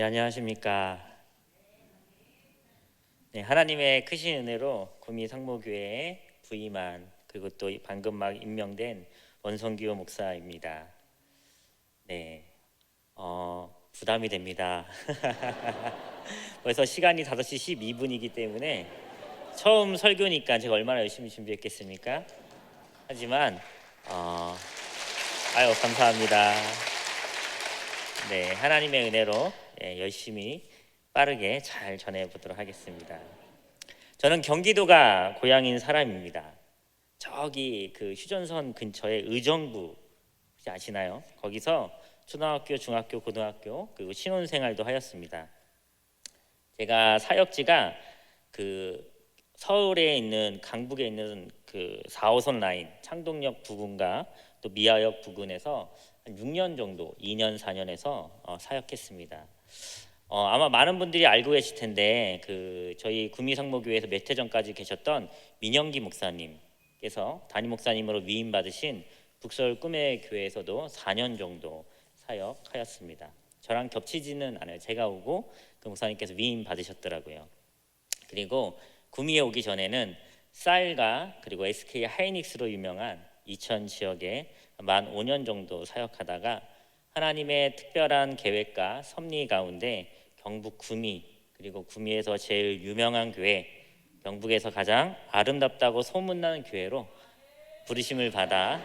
네, 안녕하십니까. 네, 하나님의 크신 은혜로 구미 상모교회에 부임한 그리고 또 방금 막 임명된 원성기호 목사입니다. 네, 부담이 됩니다. 벌써 시간이 5시 12분이기 때문에 처음 설교니까 제가 얼마나 열심히 준비했겠습니까? 하지만 감사합니다. 네, 하나님의 은혜로 열심히 빠르게 잘 전해보도록 하겠습니다. 저는 경기도가 고향인 사람입니다. 저기 그 휴전선 근처에 의정부 혹시 아시나요? 거기서 초등학교, 중학교, 고등학교 그리고 신혼생활도 하였습니다. 제가 사역지가 그 서울에 있는 강북에 있는 그 4호선 라인 창동역 부근과 또 미아역 부근에서 한 6년 정도 2년 4년에서 사역했습니다. 아마 많은 분들이 알고 계실 텐데 그 저희 구미상모교회에서 몇 해 전까지 계셨던 민영기 목사님께서 담임 목사님으로 위임 받으신 북서울 꿈의 교회에서도 4년 정도 사역하였습니다. 저랑 겹치지는 않아요. 제가 오고 그 목사님께서 위임 받으셨더라고요. 그리고 구미에 오기 전에는 쌀과 그리고 SK 하이닉스로 유명한 이천 지역에 만 5년 정도 사역하다가 하나님의 특별한 계획과 섭리 가운데 경북 구미 그리고 구미에서 제일 유명한 교회, 경북에서 가장 아름답다고 소문나는 교회로 부르심을 받아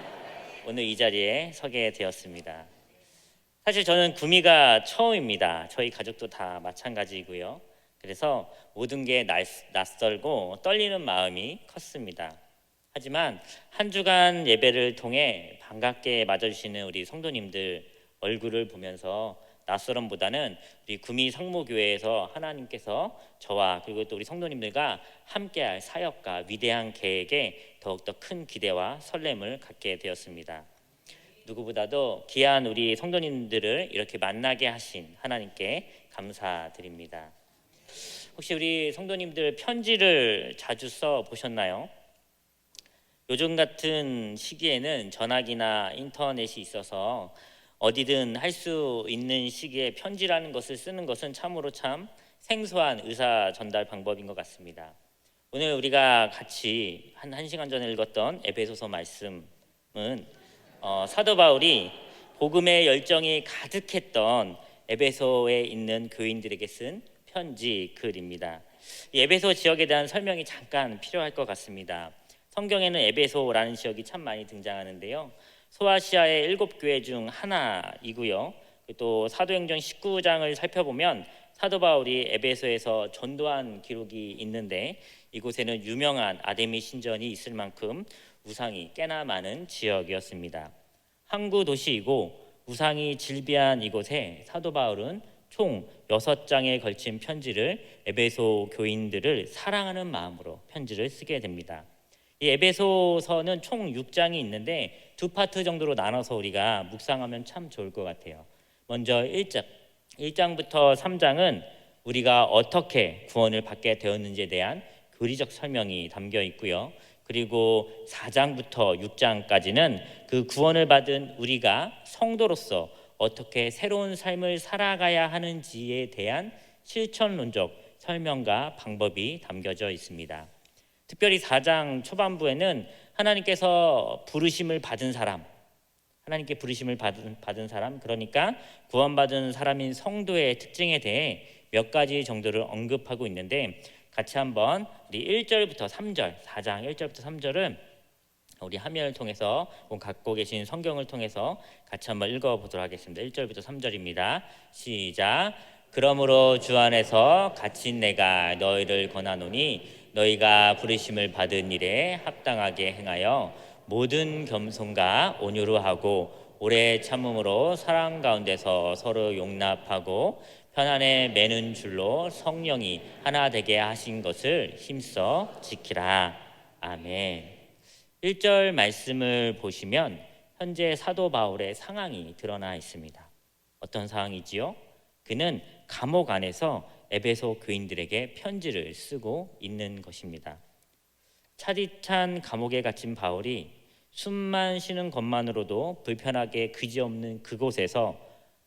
오늘 이 자리에 서게 되었습니다. 사실 저는 구미가 처음입니다. 저희 가족도 다 마찬가지고요. 그래서 모든 게 낯설고 떨리는 마음이 컸습니다. 하지만 한 주간 예배를 통해 반갑게 맞아주시는 우리 성도님들 얼굴을 보면서 낯설음보다는 우리 구미 성모교회에서 하나님께서 저와 그리고 또 우리 성도님들과 함께할 사역과 위대한 계획에 더욱더 큰 기대와 설렘을 갖게 되었습니다. 누구보다도 귀한 우리 성도님들을 이렇게 만나게 하신 하나님께 감사드립니다. 혹시 우리 성도님들 편지를 자주 써 보셨나요? 요즘 같은 시기에는 전화기나 인터넷이 있어서 어디든 할 수 있는 시기에 편지라는 것을 쓰는 것은 참으로 참 생소한 의사 전달 방법인 것 같습니다. 오늘 우리가 같이 한 1시간 전에 읽었던 에베소서 말씀은 사도 바울이 복음의 열정이 가득했던 에베소에 있는 교인들에게 쓴 편지 글입니다. 이 에베소 지역에 대한 설명이 잠깐 필요할 것 같습니다. 성경에는 에베소라는 지역이 참 많이 등장하는데요. 소아시아의 7교회 중 하나이고요. 또 사도행전 19장을 살펴보면 사도 바울이 에베소에서 전도한 기록이 있는데 이곳에는 유명한 아데미 신전이 있을 만큼 우상이 꽤나 많은 지역이었습니다. 항구 도시이고 우상이 질비한 이곳에 사도 바울은 총 6장에 걸친 편지를 에베소 교인들을 사랑하는 마음으로 편지를 쓰게 됩니다. 이 에베소서는 총 6장이 있는데 2파트 정도로 나눠서 우리가 묵상하면 참 좋을 것 같아요. 먼저 1장부터 3장은 우리가 어떻게 구원을 받게 되었는지에 대한 교리적 설명이 담겨 있고요. 그리고 4장부터 6장까지는 그 구원을 받은 우리가 성도로서 어떻게 새로운 삶을 살아가야 하는지에 대한 실천론적 설명과 방법이 담겨져 있습니다. 특별히 4장 초반부에는 하나님께서 부르심을 받은 사람, 하나님께 부르심을 받은 사람, 그러니까 구원받은 사람인 성도의 특징에 대해 몇 가지 정도를 언급하고 있는데 같이 한번 우리 1절부터 3절, 4장 1절부터 3절은 우리 화면을 통해서 갖고 계신 성경을 통해서 같이 한번 읽어보도록 하겠습니다. 1절부터 3절입니다. 시작. 그러므로 주 안에서 갇힌 내가 너희를 권하노니 너희가 부르심을 받은 일에 합당하게 행하여 모든 겸손과 온유로 하고 오래 참음으로 사랑 가운데서 서로 용납하고 편안에 매는 줄로 성령이 하나 되게 하신 것을 힘써 지키라. 아멘. 1절 말씀을 보시면 현재 사도 바울의 상황이 드러나 있습니다. 어떤 상황이지요? 그는 감옥 안에서 에베소 교인들에게 편지를 쓰고 있는 것입니다. 차디찬 감옥에 갇힌 바울이 숨만 쉬는 것만으로도 불편하게 그지없는 그곳에서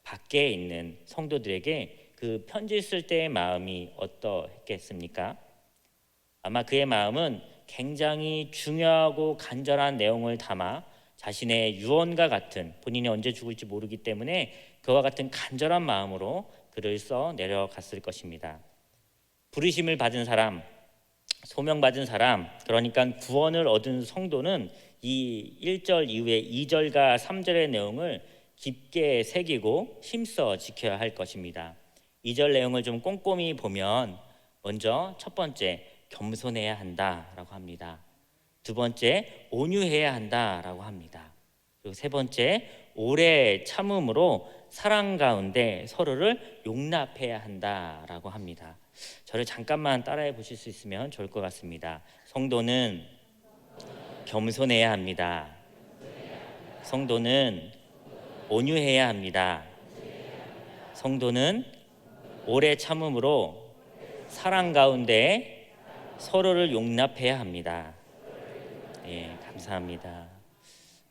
밖에 있는 성도들에게 그 편지 쓸 때의 마음이 어떠했겠습니까? 아마 그의 마음은 굉장히 중요하고 간절한 내용을 담아 자신의 유언과 같은, 본인이 언제 죽을지 모르기 때문에 그와 같은 간절한 마음으로 글을 써 내려갔을 것입니다. 부르심을 받은 사람, 소명받은 사람, 그러니까 구원을 얻은 성도는 이 1절 이후에 2절과 3절의 내용을 깊게 새기고 힘써 지켜야 할 것입니다. 2절 내용을 좀 꼼꼼히 보면 먼저 첫 번째, 겸손해야 한다라고 합니다. 두 번째, 온유해야 한다라고 합니다. 그리고 세 번째, 오래 참음으로 사랑 가운데 서로를 용납해야 한다라고 합니다. 저를 잠깐만 따라해 보실 수 있으면 좋을 것 같습니다. 성도는 겸손해야 합니다. 성도는 온유해야 합니다. 성도는 오래 참음으로 사랑 가운데 서로를 용납해야 합니다. 예, 감사합니다.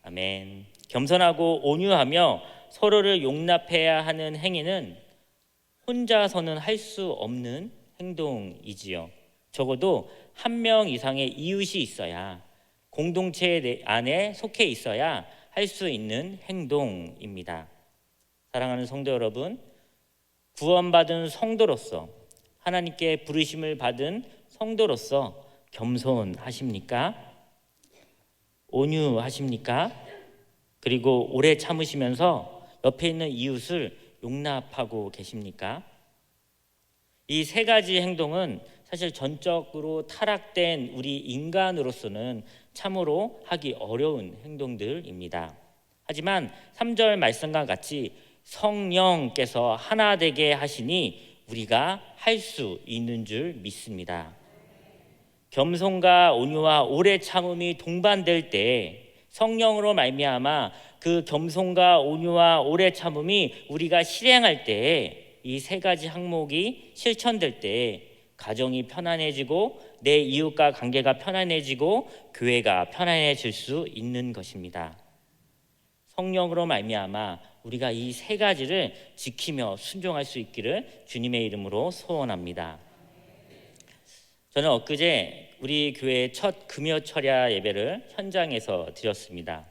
아멘. 겸손하고 온유하며 서로를 용납해야 하는 행위는 혼자서는 할 수 없는 행동이지요. 적어도 한 명 이상의 이웃이 있어야, 공동체 안에 속해 있어야 할 수 있는 행동입니다. 사랑하는 성도 여러분, 구원받은 성도로서, 하나님께 부르심을 받은 성도로서 겸손하십니까? 온유하십니까? 그리고 오래 참으시면서 옆에 있는 이웃을 용납하고 계십니까? 이 세 가지 행동은 사실 전적으로 타락된 우리 인간으로서는 참으로 하기 어려운 행동들입니다. 하지만 3절 말씀과 같이 성령께서 하나 되게 하시니 우리가 할 수 있는 줄 믿습니다. 겸손과 온유와 오래 참음이 동반될 때 성령으로 말미암아 그 겸손과 온유와 오래 참음이 우리가 실행할 때 이 세 가지 항목이 실천될 때 가정이 편안해지고 내 이웃과 관계가 편안해지고 교회가 편안해질 수 있는 것입니다. 성령으로 말미암아 우리가 이 세 가지를 지키며 순종할 수 있기를 주님의 이름으로 소원합니다. 저는 엊그제 우리 교회 첫 금요철야 예배를 현장에서 드렸습니다.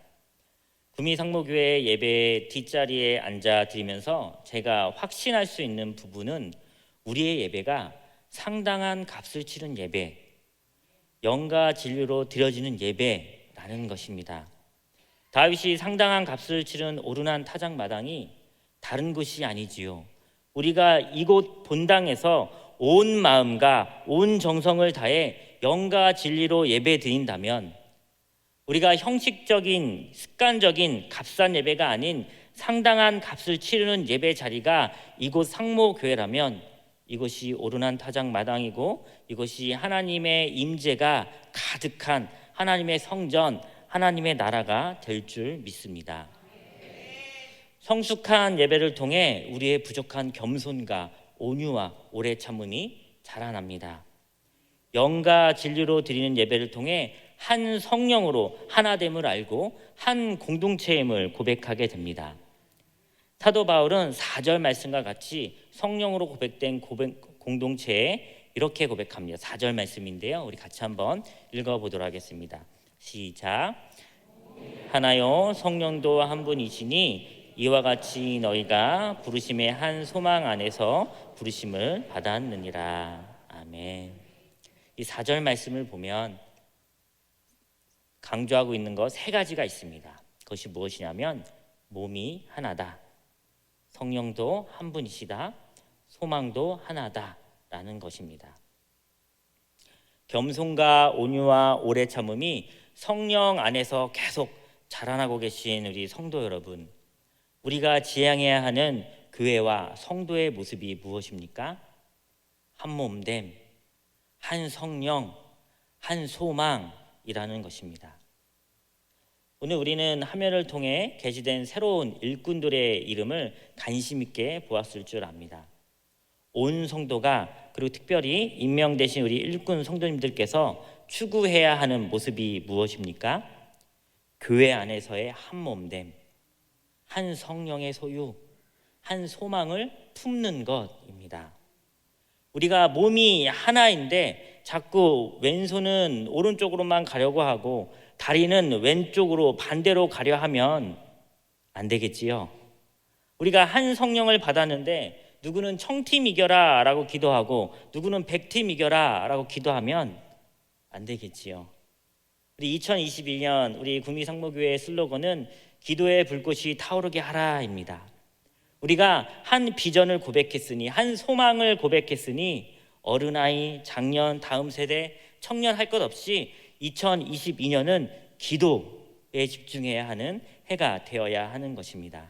구미상무교회 예배 뒷자리에 앉아 드리면서 제가 확신할 수 있는 부분은 우리의 예배가 상당한 값을 치른 예배, 영과 진리로 드려지는 예배라는 것입니다. 다윗이 상당한 값을 치른 오르난 타작 마당이 다른 곳이 아니지요. 우리가 이곳 본당에서 온 마음과 온 정성을 다해 영과 진리로 예배 드린다면 우리가 형식적인 습관적인 값싼 예배가 아닌 상당한 값을 치르는 예배 자리가 이곳 상모교회라면 이곳이 오르난 타작 마당이고 이곳이 하나님의 임재가 가득한 하나님의 성전, 하나님의 나라가 될 줄 믿습니다. 성숙한 예배를 통해 우리의 부족한 겸손과 온유와 오래 참음이 자라납니다. 영과 진리로 드리는 예배를 통해 한 성령으로 하나됨을 알고 한 공동체임을 고백하게 됩니다. 사도 바울은 4절 말씀과 같이 성령으로 고백된 공동체에 이렇게 고백합니다. 4절 말씀인데요. 우리 같이 한번 읽어보도록 하겠습니다. 시작. 하나요 성령도 한 분이시니 이와 같이 너희가 부르심의 한 소망 안에서 부르심을 받았느니라. 아멘. 이 4절 말씀을 보면 강조하고 있는 것 세 가지가 있습니다. 그것이 무엇이냐면 몸이 하나다, 성령도 한 분이시다, 소망도 하나다라는 것입니다. 겸손과 온유와 오래 참음이 성령 안에서 계속 자라나고 계신 우리 성도 여러분, 우리가 지향해야 하는 교회와 성도의 모습이 무엇입니까? 한 몸됨, 한 성령, 한 소망이라는 것입니다. 오늘 우리는 화면을 통해 게시된 새로운 일꾼들의 이름을 관심 있게 보았을 줄 압니다. 온 성도가, 그리고 특별히 임명되신 우리 일꾼 성도님들께서 추구해야 하는 모습이 무엇입니까? 교회 안에서의 한 몸됨, 한 성령의 소유, 한 소망을 품는 것입니다. 우리가 몸이 하나인데 자꾸 왼손은 오른쪽으로만 가려고 하고 다리는 왼쪽으로 반대로 가려 하면 안 되겠지요. 우리가 한 성령을 받았는데 누구는 청팀 이겨라 라고 기도하고 누구는 백팀 이겨라 라고 기도하면 안 되겠지요. 우리 2021년 우리 구미상무교회의 슬로건은 기도의 불꽃이 타오르게 하라입니다. 우리가 한 비전을 고백했으니, 한 소망을 고백했으니 어른아이, 장년, 다음 세대, 청년 할 것 없이 2022년은 기도에 집중해야 하는 해가 되어야 하는 것입니다.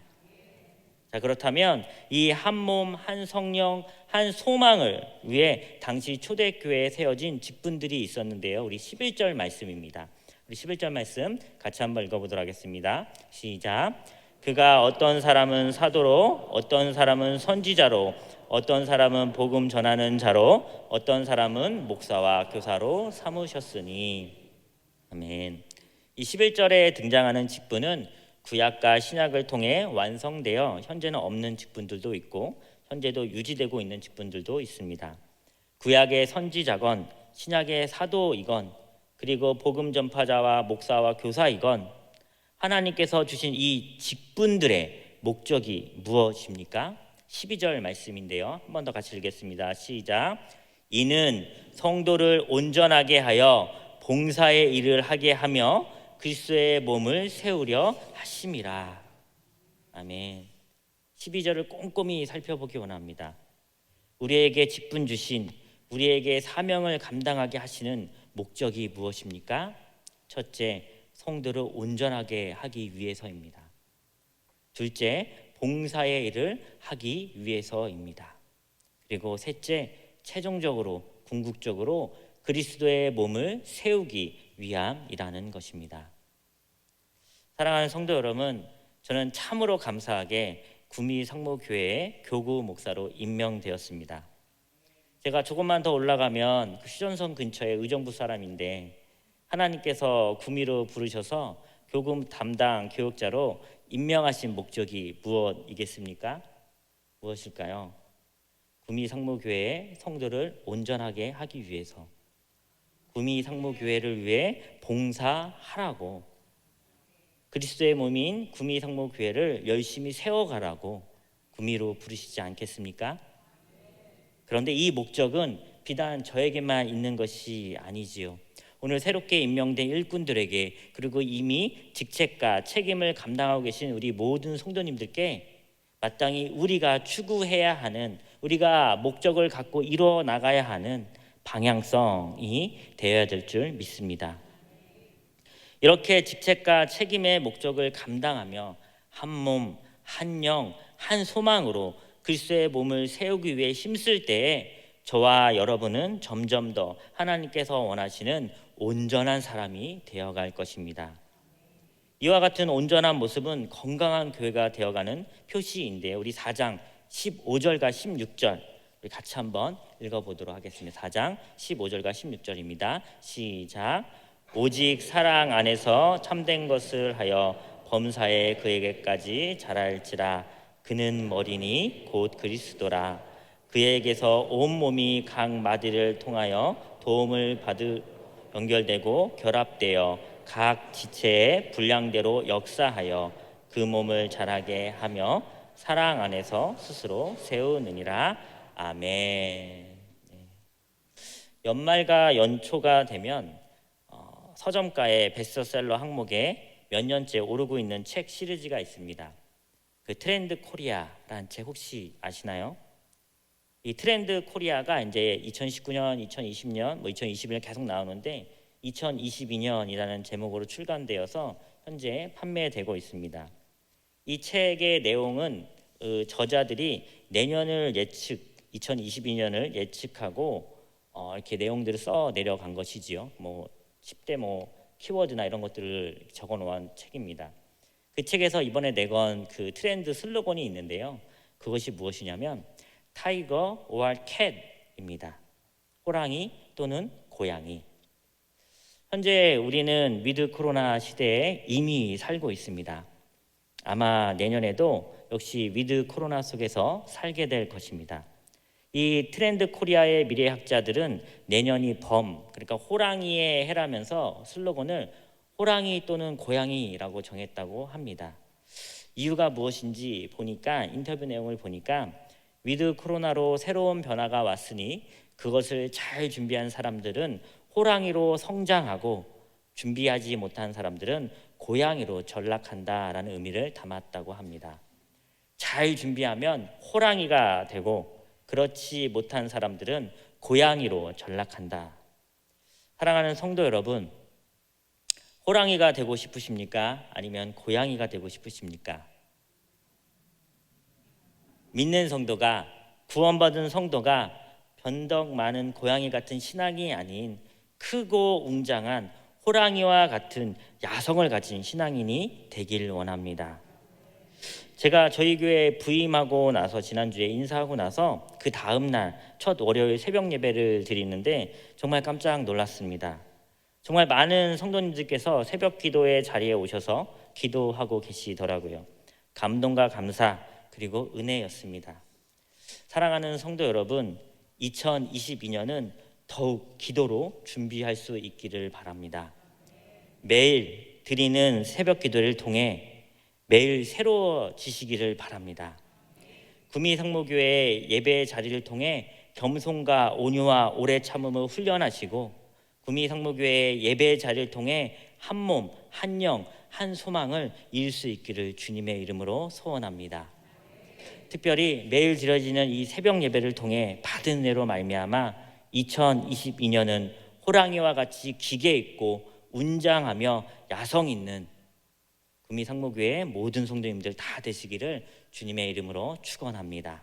자, 그렇다면 이 한 몸, 한 성령, 한 소망을 위해 당시 초대교회에 세워진 직분들이 있었는데요. 우리 11절 말씀입니다. 우리 11절 말씀 같이 한번 읽어보도록 하겠습니다. 시작. 그가 어떤 사람은 사도로, 어떤 사람은 선지자로, 어떤 사람은 복음 전하는 자로, 어떤 사람은 목사와 교사로 삼으셨으니. 아멘. 이 11절에 등장하는 직분은 구약과 신약을 통해 완성되어 현재는 없는 직분들도 있고 현재도 유지되고 있는 직분들도 있습니다. 구약의 선지자건, 신약의 사도이건, 그리고 복음 전파자와 목사와 교사이건 하나님께서 주신 이 직분들의 목적이 무엇입니까? 12절 말씀인데요. 한 번 더 같이 읽겠습니다. 시작. 이는 성도를 온전하게 하여 봉사의 일을 하게 하며 그리스도의 몸을 세우려 하심이라. 아멘. 12절을 꼼꼼히 살펴보기 원합니다. 우리에게 직분 주신, 우리에게 사명을 감당하게 하시는 목적이 무엇입니까? 첫째, 성도를 온전하게 하기 위해서입니다. 둘째, 봉사의 일을 하기 위해서입니다. 그리고 셋째, 최종적으로 궁극적으로 그리스도의 몸을 세우기 위함이라는 것입니다. 사랑하는 성도 여러분, 저는 참으로 감사하게 구미상무교회의 교구 목사로 임명되었습니다. 제가 조금만 더 올라가면 그 휴전선 근처에 의정부 사람인데 하나님께서 구미로 부르셔서 교구 담당 교육자로 임명하신 목적이 무엇이겠습니까? 무엇일까요? 구미상무교회의 성도를 온전하게 하기 위해서, 구미상무교회를 위해 봉사하라고, 그리스도의 몸인 구미상무교회를 열심히 세워가라고 구미로 부르시지 않겠습니까? 그런데 이 목적은 비단 저에게만 있는 것이 아니지요. 오늘 새롭게 임명된 일꾼들에게, 그리고 이미 직책과 책임을 감당하고 계신 우리 모든 성도님들께 마땅히 우리가 추구해야 하는, 우리가 목적을 갖고 이루어 나가야 하는 방향성이 되어야 될 줄 믿습니다. 이렇게 직책과 책임의 목적을 감당하며 한 몸, 한 영, 한 소망으로 그리스도의 몸을 세우기 위해 힘쓸 때에 저와 여러분은 점점 더 하나님께서 원하시는 온전한 사람이 되어갈 것입니다. 이와 같은 온전한 모습은 건강한 교회가 되어가는 표시인데 우리 4장 15절과 16절 우리 같이 한번 읽어보도록 하겠습니다. 4장 15절과 16절입니다. 시작. 오직 사랑 안에서 참된 것을 하여 범사에 그에게까지 자랄지라. 그는 머리니 곧 그리스도라. 그에게서 온 몸이 각 마디를 통하여 도움을 받으 연결되고 결합되어 각 지체의 분량대로 역사하여 그 몸을 자라게 하며 사랑 안에서 스스로 세우느니라. 아멘. 연말과 연초가 되면 서점가의 베스트셀러 항목에 몇 년째 오르고 있는 책 시리즈가 있습니다. 그 트렌드 코리아라는 책 혹시 아시나요? 이 트렌드 코리아가 이제 2019년, 2020년, 2021년 계속 나오는데 2022년이라는 제목으로 출간되어서 현재 판매되고 있습니다. 이 책의 내용은 저자들이 내년을 2022년을 예측하고 이렇게 내용들을 써 내려간 것이지요. 10대 키워드나 이런 것들을 적어 놓은 책입니다. 그 책에서 이번에 내건 그 트렌드 슬로건이 있는데요. 그것이 무엇이냐면 타이거 or 캣입니다. 호랑이 또는 고양이. 현재 우리는 위드 코로나 시대에 이미 살고 있습니다. 아마 내년에도 역시 위드 코로나 속에서 살게 될 것입니다. 이 트렌드 코리아의 미래학자들은 내년이 그러니까 호랑이의 해라면서 슬로건을 호랑이 또는 고양이라고 정했다고 합니다. 이유가 무엇인지 보니까 인터뷰 내용을 보니까 위드 코로나로 새로운 변화가 왔으니 그것을 잘 준비한 사람들은 호랑이로 성장하고 준비하지 못한 사람들은 고양이로 전락한다라는 의미를 담았다고 합니다. 잘 준비하면 호랑이가 되고 그렇지 못한 사람들은 고양이로 전락한다. 사랑하는 성도 여러분, 호랑이가 되고 싶으십니까? 아니면 고양이가 되고 싶으십니까? 믿는 성도가, 구원받은 성도가 변덕 많은 고양이 같은 신앙이 아닌 크고 웅장한 호랑이와 같은 야성을 가진 신앙인이 되길 원합니다. 제가 저희 교회에 부임하고 나서 지난주에 인사하고 나서 그 다음 날 첫 월요일 새벽 예배를 드리는데 정말 깜짝 놀랐습니다. 정말 많은 성도님들께서 새벽 기도의 자리에 오셔서 기도하고 계시더라고요. 감동과 감사 그리고 은혜였습니다. 사랑하는 성도 여러분, 2022년은 더욱 기도로 준비할 수 있기를 바랍니다. 매일 드리는 새벽 기도를 통해 매일 새로워지시기를 바랍니다. 구미상무교회 예배 자리를 통해 겸손과 온유와 오래 참음을 훈련하시고 구미상무교회 예배 자리를 통해 한 몸, 한 영, 한 소망을 이룰 수 있기를 주님의 이름으로 소원합니다. 특별히 매일 드려지는 이 새벽 예배를 통해 받은 은혜로 말미암아 2022년은 호랑이와 같이 기계 있고 운장하며 야성 있는 구미상무교회 모든 성도님들 다 되시기를 주님의 이름으로 축원합니다.